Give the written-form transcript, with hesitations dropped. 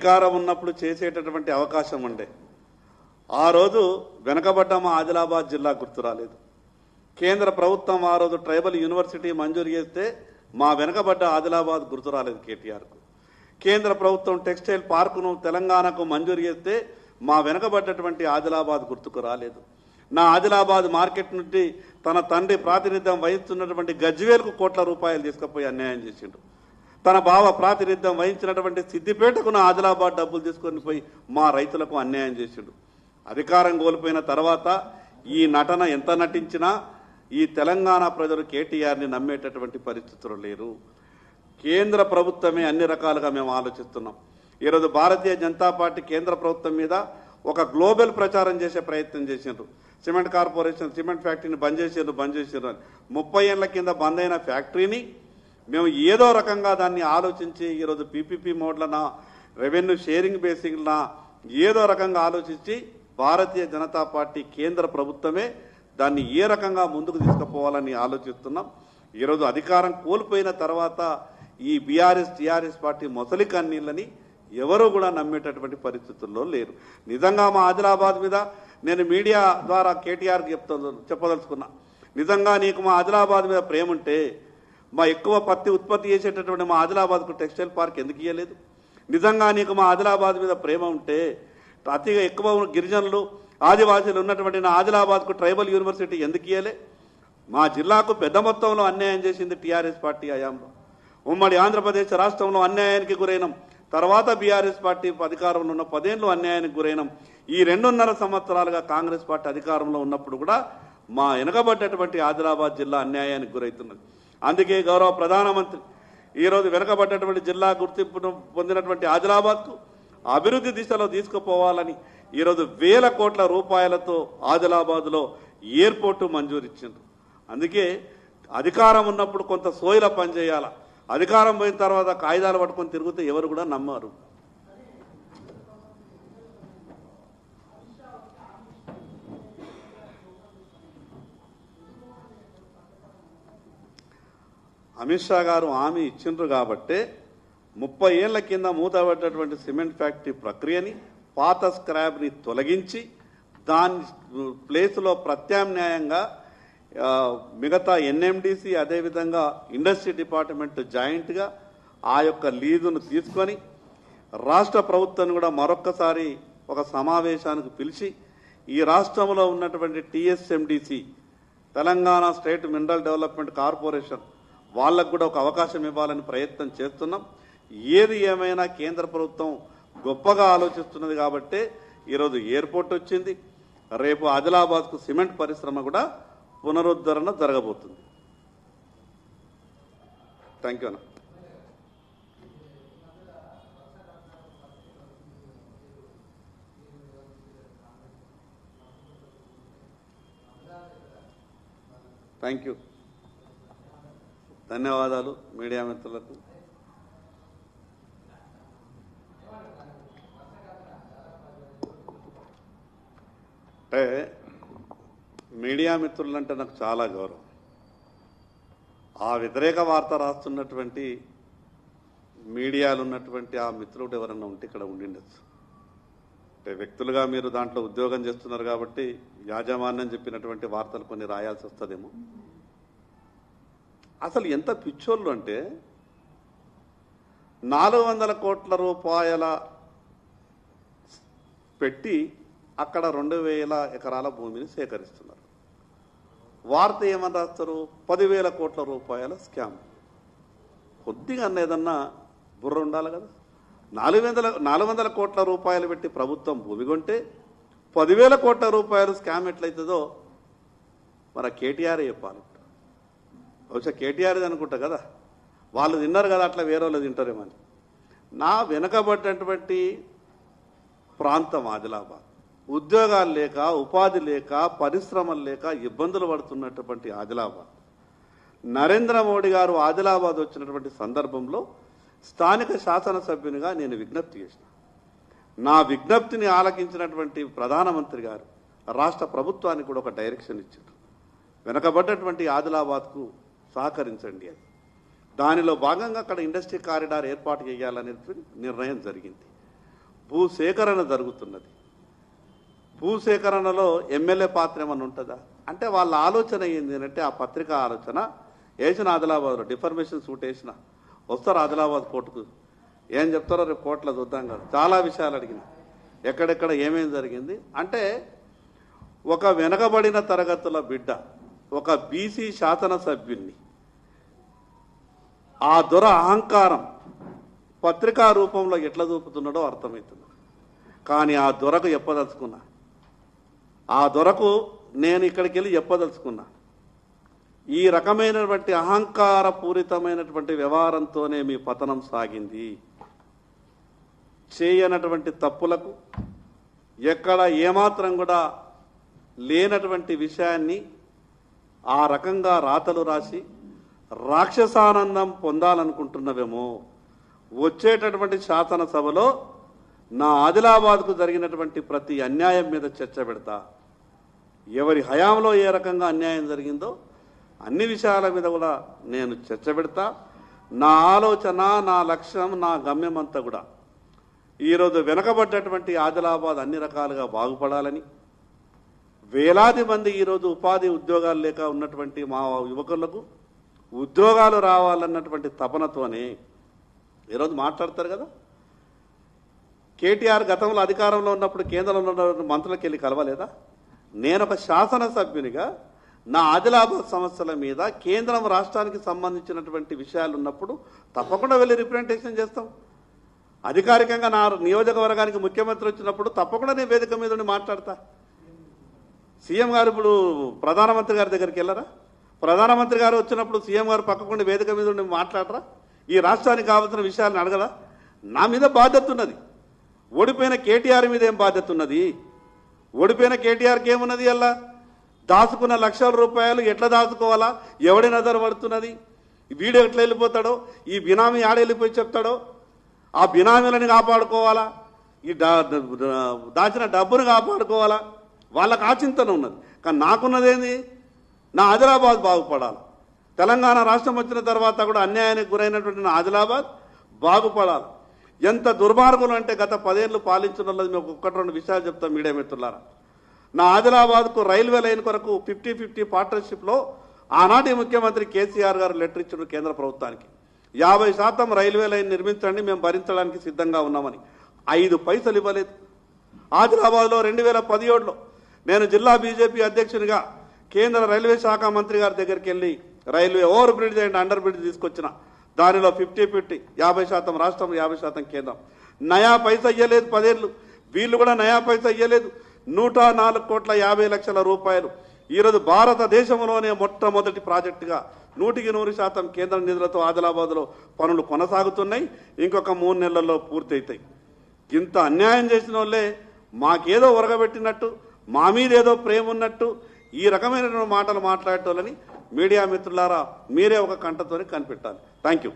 అధికారం ఉన్నప్పుడు చేసేటటువంటి అవకాశం ఉండే. ఆ రోజు వెనకబడ్డ మా ఆదిలాబాద్ జిల్లా గుర్తు రాలేదు. కేంద్ర ప్రభుత్వం ఆ రోజు ట్రైబల్ యూనివర్సిటీ మంజూరు చేస్తే మా వెనకబడ్డ ఆదిలాబాద్ గుర్తు రాలేదు కేటీఆర్కు. కేంద్ర ప్రభుత్వం టెక్స్టైల్ పార్కును తెలంగాణకు మంజూరు చేస్తే మా వెనకబడ్డటువంటి ఆదిలాబాద్ గుర్తుకు రాలేదు. నా ఆదిలాబాద్ మార్కెట్ నుండి తన తండ్రి ప్రాతినిధ్యం వహిస్తున్నటువంటి గజ్వేల్కు కోట్ల రూపాయలు తీసుకుపోయి అన్యాయం చేసిండు. తన బావ ప్రాతినిధ్యం వహించినటువంటి సిద్దిపేటకు నా ఆదిలాబాద్ డబ్బులు తీసుకొని పోయి మా రైతులకు అన్యాయం చేసిండు. అధికారం కోల్పోయిన తర్వాత ఈ నటన ఎంత నటించినా ఈ తెలంగాణ ప్రజలు కేటీఆర్ని నమ్మేటటువంటి పరిస్థితులు లేరు. కేంద్ర ప్రభుత్వమే అన్ని రకాలుగా మేము ఆలోచిస్తున్నాం. ఈరోజు భారతీయ జనతా పార్టీ కేంద్ర ప్రభుత్వం మీద ఒక గ్లోబల్ ప్రచారం చేసే ప్రయత్నం చేసిండ్రు. సిమెంట్ కార్పొరేషన్ సిమెంట్ ఫ్యాక్టరీని బంద్ చేసిండ్రు అని 30 ఏళ్ల కింద బంద్ అయిన ఫ్యాక్టరీని మేము ఏదో రకంగా దాన్ని ఆలోచించి ఈరోజు పీపీపీ మోడ్లనా రెవెన్యూ షేరింగ్ బేసింగ్నా ఏదో రకంగా ఆలోచించి భారతీయ జనతా పార్టీ కేంద్ర ప్రభుత్వమే దాన్ని ఏ రకంగా ముందుకు తీసుకుపోవాలని ఆలోచిస్తున్నాం. ఈరోజు అధికారం కోల్పోయిన తర్వాత ఈ బీఆర్ఎస్ టీఆర్ఎస్ పార్టీ మొసలి కన్నీళ్ళని ఎవరూ కూడా నమ్మేటటువంటి పరిస్థితుల్లో లేరు. నిజంగా మా ఆదిలాబాద్ మీద నేను మీడియా ద్వారా కేటీఆర్కి చెప్పదలుచుకున్నా, నిజంగా నీకు మా ఆదిలాబాద్ మీద ప్రేమ ఉంటే మా ఎక్కువ పత్తి ఉత్పత్తి చేసేటటువంటి మా ఆదిలాబాద్కు టెక్స్టైల్ పార్క్ ఎందుకు ఇవ్వలేదు? నిజంగా నీకు మా ఆదిలాబాద్ మీద ప్రేమ ఉంటే అతిగా ఎక్కువ గిరిజనులు ఆదివాసీలు ఉన్నటువంటి నా ఆదిలాబాద్కు ట్రైబల్ యూనివర్సిటీ ఎందుకు ఇవ్వలే? మా జిల్లాకు పెద్ద మొత్తంలో అన్యాయం చేసింది టీఆర్ఎస్ పార్టీ హయాంలో. ఉమ్మడి ఆంధ్రప్రదేశ్ రాష్ట్రంలో అన్యాయానికి గురైనం. తర్వాత బీఆర్ఎస్ పార్టీ అధికారంలో ఉన్న 10 ఏళ్ళు అన్యాయానికి గురైనం. ఈ 2.5 సంవత్సరాలుగా కాంగ్రెస్ పార్టీ అధికారంలో ఉన్నప్పుడు కూడా మా వెనుకబడ్డటువంటి ఆదిలాబాద్ జిల్లా అన్యాయానికి గురవుతున్నది. అందుకే గౌరవ ప్రధానమంత్రి ఈరోజు వెనుకబడ్డటువంటి జిల్లా గుర్తింపును పొందినటువంటి ఆదిలాబాద్కు అభివృద్ధి దిశలో తీసుకుపోవాలని ఈరోజు వేల కోట్ల రూపాయలతో ఆదిలాబాద్లో ఎయిర్పోర్టు మంజూరిచ్చిండ్రు. అందుకే అధికారం ఉన్నప్పుడు కొంత సోయిల పనిచేయాల. అధికారం పోయిన తర్వాత కాయిదాలు పట్టుకొని తిరిగితే ఎవరు కూడా నమ్మరు. అమిత్ షా గారు హామీ ఇచ్చిండ్రు కాబట్టే 30 ఏళ్ల కింద మూతపడ్డటువంటి సిమెంట్ ఫ్యాక్టరీ ప్రక్రియని పాత స్క్రాప్ని తొలగించి దాని ప్లేస్లో ప్రత్యామ్నాయంగా మిగతా ఎన్ఎండిసి అదేవిధంగా ఇండస్ట్రీ డిపార్ట్మెంట్ జాయింట్గా ఆ యొక్క లీజును తీసుకొని రాష్ట్ర ప్రభుత్వాన్ని కూడా మరొక్కసారి ఒక సమావేశానికి పిలిచి ఈ రాష్ట్రంలో ఉన్నటువంటి TSMDC Telangana state mineral development corporation వాళ్ళకు కూడా ఒక అవకాశం ఇవ్వాలని ప్రయత్నం చేస్తున్నాం. ఏది ఏమైనా కేంద్ర ప్రభుత్వం గొప్పగా ఆలోచిస్తున్నది కాబట్టే ఈరోజు ఎయిర్పోర్ట్ వచ్చింది. రేపు ఆదిలాబాద్కు సిమెంట్ పరిశ్రమ కూడా పునరుద్ధరణ జరగబోతుంది. థ్యాంక్ యూ అన్న. థ్యాంక్ యూ, ధన్యవాదాలు మీడియా మిత్రులకు. అంటే మీడియా మిత్రులంటే నాకు చాలా గౌరవం. ఆ వ్యతిరేక వార్త రాస్తున్నటువంటి మీడియాలు ఉన్నటువంటి ఆ మిత్రుడు ఎవరన్నా ఉంటే ఇక్కడ ఉండిండొచ్చు. అంటే వ్యక్తులుగా మీరు దాంట్లో ఉద్యోగం చేస్తున్నారు కాబట్టి యాజమాన్యం చెప్పినటువంటి వార్తలు కొన్ని రాయాల్సి వస్తుందేమో. అసలు ఎంత పిచ్చోళ్ళు అంటే 400 కోట్ల రూపాయల పెట్టి అక్కడ 2000 ఎకరాల భూమిని సేకరిస్తున్నారు. వార్త ఏమని రాస్తారు? 10,000 కోట్ల రూపాయల స్కామ్. కొద్దిగా ఏదన్నా బుర్ర ఉండాలి కదా. 400 కోట్ల రూపాయలు పెట్టి ప్రభుత్వం భూమి కొంటే 10,000 కోట్ల రూపాయలు స్కామ్ ఎట్లయితుందో మరి కేటీఆర్ చెప్పాలి. బహుశా కేటీఆర్ అనుకుంటా కదా, వాళ్ళు తిన్నారు కదా, అట్లా వేరే వాళ్ళు తింటారేమో అని. నా వెనుకబడ్డటువంటి ప్రాంతం ఆదిలాబాద్, ఉద్యోగాలు లేక ఉపాధి లేక పరిశ్రమలు లేక ఇబ్బందులు పడుతున్నటువంటి ఆదిలాబాద్, నరేంద్ర మోడీ గారు ఆదిలాబాద్ వచ్చినటువంటి సందర్భంలో స్థానిక శాసనసభ్యునిగా నేను విజ్ఞప్తి చేసిన. నా విజ్ఞప్తిని ఆలకించినటువంటి ప్రధానమంత్రి గారు రాష్ట్ర ప్రభుత్వానికి కూడా ఒక డైరెక్షన్ ఇచ్చారు. వెనకబడ్డటువంటి ఆదిలాబాద్కు సహకరించండి అని. దానిలో భాగంగా అక్కడ ఇండస్ట్రీ కారిడార్ ఏర్పాటు చేయాలనే నిర్ణయం జరిగింది. భూసేకరణ జరుగుతున్నది. భూసేకరణలో ఎమ్మెల్యే పాత్ర ఏమన్నా ఉంటుందా అంటే వాళ్ళ ఆలోచన ఏంది అంటే ఆ పత్రిక ఆలోచన వేసిన ఆదిలాబాద్లో డిఫర్మేషన్ సూట్ వేసిన వస్తారు ఆదిలాబాద్ కోర్టుకు ఏం చెప్తారో రేపు కోర్టులో చూద్దాం కదా. చాలా విషయాలు అడిగిన ఎక్కడెక్కడ ఏమేమి జరిగింది అంటే ఒక వెనకబడిన తరగతుల బిడ్డ ఒక బీసీ శాసనసభ్యుల్ని ఆ దొర అహంకారం పత్రికా రూపంలో ఎట్లా చూపుతున్నాడో అర్థమవుతుంది. కానీ ఆ దొరకు చెప్పదలుచుకున్నా, ఆ దొరకు నేను ఇక్కడికి వెళ్ళి చెప్పదలుచుకున్నా, ఈ రకమైనటువంటి అహంకారపూరితమైనటువంటి వ్యవహారంతోనే మీ పతనం సాగింది. చేయనటువంటి తప్పులకు ఎక్కడ ఏమాత్రం కూడా లేనటువంటి విషయాన్ని ఆ రకంగా రాతలు రాసి రాక్షసానందం పొందాలనుకుంటున్నవేమో. వచ్చేటటువంటి శాసనసభలో నా ఆదిలాబాద్కు జరిగినటువంటి ప్రతి అన్యాయం మీద చర్చ పెడతా. ఎవరి హయాంలో ఏ రకంగా అన్యాయం జరిగిందో అన్ని విషయాల మీద కూడా నేను చర్చ పెడతా. నా ఆలోచన, నా లక్ష్యం, నా గమ్యం అంతా కూడా ఈరోజు వెనకబడ్డటువంటి ఆదిలాబాద్ అన్ని రకాలుగా బాగుపడాలని, వేలాది మంది ఈరోజు ఉపాధి ఉద్యోగాలు లేక ఉన్నటువంటి మా యువకులకు ఉద్యోగాలు రావాలన్నటువంటి తపనతోనే ఈరోజు మాట్లాడతారు కదా. కేటీఆర్ గతంలో అధికారంలో ఉన్నప్పుడు కేంద్రంలో ఉన్న మంత్రులకు వెళ్ళి కలవలేదా? నేను ఒక శాసనసభ్యునిగా నా ఆదిలాబాద్ సమస్యల మీద కేంద్రం రాష్ట్రానికి సంబంధించినటువంటి విషయాలు ఉన్నప్పుడు తప్పకుండా వెళ్ళి రిప్రజెంటేషన్ చేస్తాం. అధికారికంగా నా నియోజకవర్గానికి ముఖ్యమంత్రి వచ్చినప్పుడు తప్పకుండా నేను వేదిక మీద ఉండి మాట్లాడతా. సీఎం గారు ఇప్పుడు ప్రధానమంత్రి గారి దగ్గరికి వెళ్ళరా? ప్రధానమంత్రి గారు వచ్చినప్పుడు సీఎం గారు పక్కకుండా వేదిక మీద ఉండి మాట్లాడరా? ఈ రాష్ట్రానికి కావాల్సిన విషయాలను అడగదా? నా మీద బాధ్యత ఉన్నది. ఓడిపోయిన కేటీఆర్ మీద ఏం బాధ్యత ఉన్నది? ఓడిపోయిన కేటీఆర్కి ఏమున్నది? అలా దాచుకున్న లక్షల రూపాయలు ఎట్లా దాచుకోవాలా? ఎవడి నజరు పడుతున్నది? వీడు ఎట్లా వెళ్ళిపోతాడో, ఈ బినామీ ఆడెళ్ళిపోయి చెప్తాడో, ఆ బినామీలను కాపాడుకోవాలా, ఈ దాచిన డబ్బును కాపాడుకోవాలా, వాళ్ళకు ఆ చింతన ఉన్నది. కానీ నాకున్నదేంది? నా ఆదిలాబాద్ బాగుపడాలి. తెలంగాణ రాష్ట్రం వచ్చిన తర్వాత కూడా అన్యాయానికి గురైనటువంటి నా ఆదిలాబాద్ బాగుపడాలి. ఎంత దుర్మార్గులు అంటే గత 10 ఏళ్ళు పాలించిన మీకు ఒక్కటి రెండు విషయాలు చెప్తాం మీడియా మిత్రులారా. నా ఆదిలాబాద్కు రైల్వే లైన్ కొరకు 50-50 పార్ట్నర్షిప్లో ఆనాటి ముఖ్యమంత్రి కేసీఆర్ గారు లెటర్ ఇచ్చారు కేంద్ర ప్రభుత్వానికి. 50% రైల్వే లైన్ నిర్మించండి, మేము భరించడానికి సిద్ధంగా ఉన్నామని. 5 పైసలు ఇవ్వలేదు. ఆదిలాబాద్లో 2017లో నేను జిల్లా బీజేపీ అధ్యక్షునిగా కేంద్ర రైల్వే శాఖ మంత్రి గారి దగ్గరికి వెళ్ళి railway over bridge and under bridge తీసుకొచ్చిన. దానిలో 50-50, 50% రాష్ట్రం, 50% కేంద్రం. నయా పైసా ఇయ్యలేదు 10 ఏళ్ళు. వీళ్ళు కూడా నయా పైసా ఇయ్యలేదు. 104,50,00,000 రూపాయలు ఈరోజు భారతదేశంలోనే మొట్టమొదటి ప్రాజెక్టుగా 100% కేంద్ర నిధులతో ఆదిలాబాద్లో పనులు కొనసాగుతున్నాయి. ఇంకొక 3 నెలల్లో పూర్తవుతాయి. ఇంత అన్యాయం చేసిన వాళ్ళే మాకేదో ఒరగబెట్టినట్టు, మా మీద ఏదో ప్రేమ ఉన్నట్టు ఈ రకమైన మాటలు మాట్లాడేటోళ్ళని మీడియా మిత్రులారా మీరే ఒక కంటతోని కనిపెట్టాలి. Thank you.